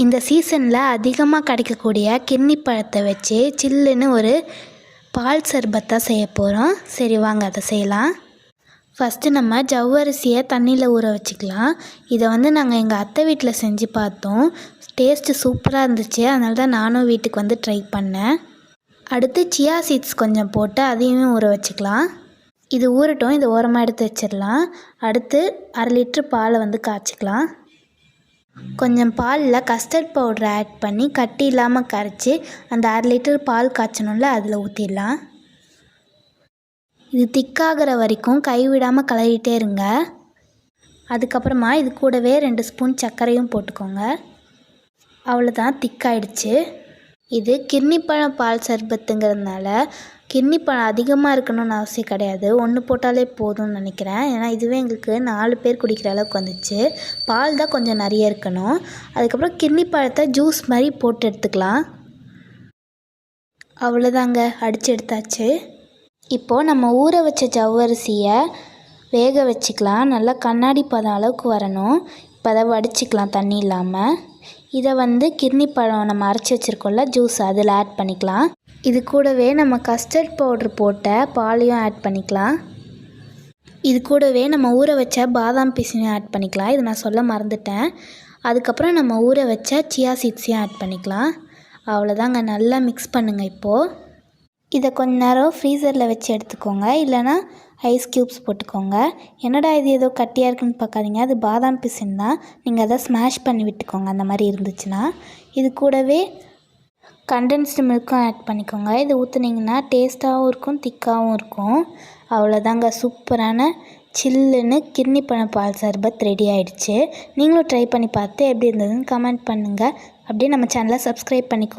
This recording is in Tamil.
இந்த சீசனில் அதிகமாக கிடைக்கக்கூடிய கிர்னி பழத்தை வச்சு சில்லுன்னு ஒரு பால் சர்பத்தாக செய்ய போகிறோம். சரி வாங்க அதை செய்யலாம். ஃபஸ்ட்டு நம்ம ஜவ்வரிசியை தண்ணியில் ஊற வச்சுக்கலாம். இதை நாங்கள் எங்கள் அத்தை வீட்டில் செஞ்சு பார்த்தோம். டேஸ்ட்டு சூப்பராக இருந்துச்சு. அதனால தான் நானும் வீட்டுக்கு ட்ரை பண்ணேன். அடுத்து சியா சீட்ஸ் கொஞ்சம் போட்டு அதையுமே ஊற வச்சுக்கலாம். இது ஊறட்டும். இது ஓரமாக எடுத்து வச்சிடலாம். அடுத்து 1/2 லிட்ரு பாலை காய்ச்சிக்கலாம். கொஞ்சம் பாலில் கஸ்டர்ட் பவுடரை ஆட் பண்ணி கட்டி இல்லாமல் கரைச்சி அந்த 1/2 லிட்டர் பால் காய்ச்சணும்ல அதில் ஊற்றிடலாம். இது திக்காகிற வரைக்கும் கைவிடாமல் கிளறிட்டே இருங்க. அதுக்கப்புறமா இது கூடவே 2 ஸ்பூன் சர்க்கரையும் போட்டுக்கோங்க. அவ்வளோதான், திக்காயிடுச்சு. இது கிர்னி பழம் பால் சர்பத்துங்கிறதுனால கிர்னி பழம் அதிகமாக இருக்கணும்னு அவசியம் கிடையாது. 1 போட்டாலே போதும்னு நினைக்கிறேன். ஏன்னா இதுவே எங்களுக்கு 4 பேர் குடிக்கிற அளவுக்கு வந்துச்சு. பால் தான் கொஞ்சம் நிறைய இருக்கணும். அதுக்கப்புறம் கிர்னி பழத்தை ஜூஸ் மாதிரி போட்டு எடுத்துக்கலாம். அவ்வளோதாங்க, அடித்து எடுத்தாச்சு. இப்போது நம்ம ஊற வச்ச ஜவ்வரிசியை வேக வச்சுக்கலாம். நல்லா கண்ணாடி பதம் அளவுக்கு வரணும். இப்போ அதை வடிச்சிக்கலாம் தண்ணி இல்லாமல். இதை கிர்னி பழம் நம்ம அரைச்சி வச்சுருக்கோம்ல ஜூஸ் அதில் ஆட் பண்ணிக்கலாம். இது கூடவே நம்ம கஸ்டர்ட் பவுட்ரு போட்ட பாலையும் ஆட் பண்ணிக்கலாம். இது கூடவே நம்ம ஊற வச்ச பாதாம் பீஸையும் ஆட் பண்ணிக்கலாம். இது நான் சொல்ல மறந்துட்டேன். அதுக்கப்புறம் நம்ம ஊற வச்ச சியா சீட்ஸையும் ஆட் பண்ணிக்கலாம். அவ்வளோதாங்க, நல்லா மிக்ஸ் பண்ணுங்கள். இப்போது இதை கொஞ்ச நேரம் ஃப்ரீசரில் வச்சு எடுத்துக்கோங்க. இல்லைனா ஐஸ் க்யூப்ஸ் போட்டுக்கோங்க. என்னடா இது ஏதோ கட்டியாக இருக்குன்னு பார்க்காதீங்க, அது பாதாம் பிசின் தான். நீங்கள் அதை ஸ்மாஷ் பண்ணி விட்டுக்கோங்க அந்த மாதிரி இருந்துச்சுன்னா. இது கூடவே கண்டென்ஸ்டு மில்க்கும் ஆட் பண்ணிக்கோங்க. இது ஊற்றுனீங்கன்னா டேஸ்ட்டாகவும் இருக்கும், திக்காகவும் இருக்கும். அவ்வளோதாங்க, சூப்பரான சில்லுன்னு கிர்னி பழம் பால் சர்பத் ரெடி ஆகிடுச்சு. நீங்களும் ட்ரை பண்ணி பார்த்து எப்படி இருந்ததுன்னு கமெண்ட் பண்ணுங்கள். அப்படியே நம்ம சேனலை சப்ஸ்கிரைப் பண்ணிக்கோங்க.